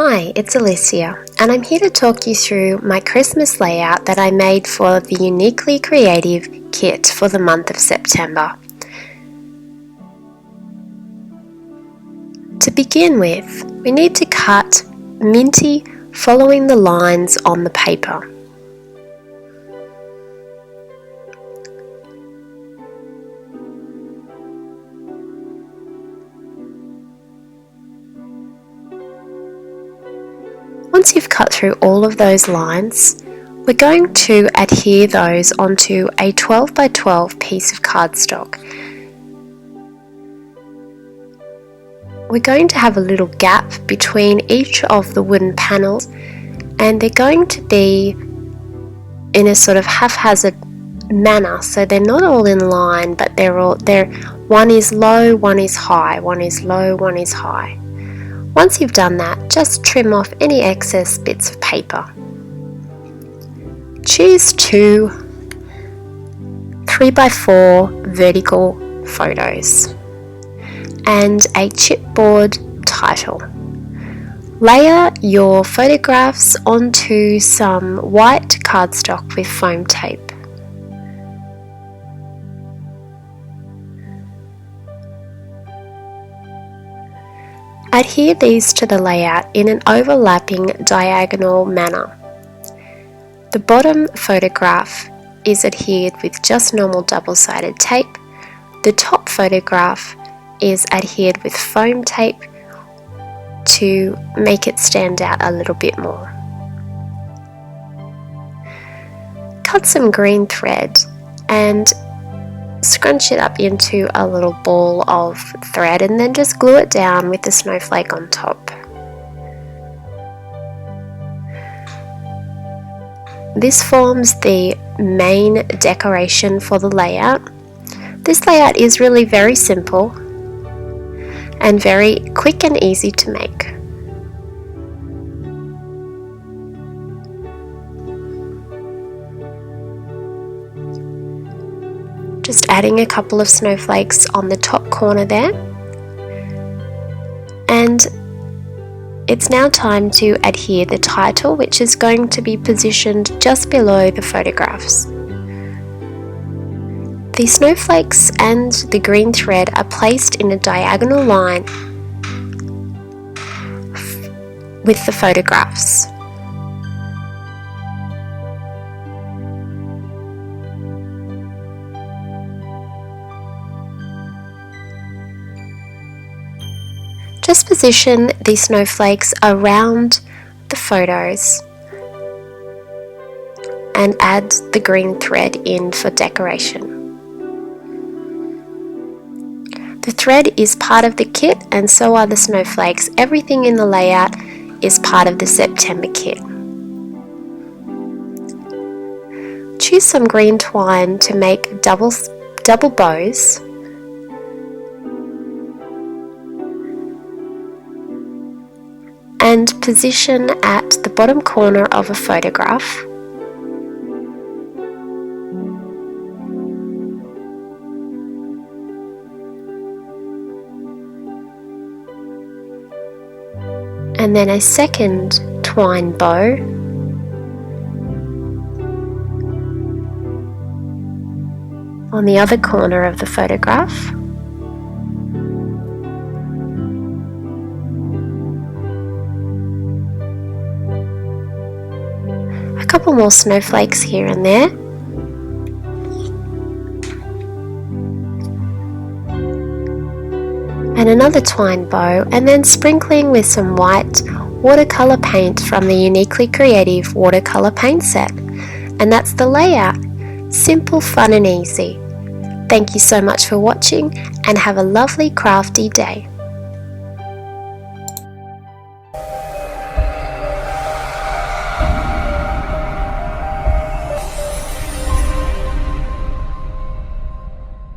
Hi, it's Alicia, and I'm here to talk you through my Christmas layout that I made for the Uniquely Creative Kit for the month of September. To begin with, we need to cut Minty following the lines on the paper. Once you've cut through all of those lines, we're going to adhere those onto a 12 by 12 piece of cardstock. We're going to have a little gap between each of the wooden panels, and they're going to be in a sort of haphazard manner, so they're not all in line, but one is low, one is high, one is low, one is high. Once you've done that, just trim off any excess bits of paper. Choose two 3 by 4 vertical photos and a chipboard title. Layer your photographs onto some white cardstock with foam tape. Adhere these to the layout in an overlapping diagonal manner. The bottom photograph is adhered with just normal double-sided tape. The top photograph is adhered with foam tape to make it stand out a little bit more. Cut some green thread and scrunch it up into a little ball of thread, and then just glue it down with the snowflake on top. This forms the main decoration for the layout. This layout is really very simple and very quick and easy to make. Just adding a couple of snowflakes on the top corner there, and it's now time to adhere the title, which is going to be positioned just below the photographs. The snowflakes and the green thread are placed in a diagonal line with the photographs. Just position the snowflakes around the photos and add the green thread in for decoration. The thread is part of the kit, and so are the snowflakes. Everything in the layout is part of the September kit. Choose some green twine to make double bows. And position at the bottom corner of a photograph. And then a second twine bow. On the other corner of the photograph. A couple more snowflakes here and there. And another twine bow, and then sprinkling with some white watercolor paint from the Uniquely Creative watercolor paint set. And that's the layout. Simple, fun and easy. Thank you so much for watching, and have a lovely crafty day.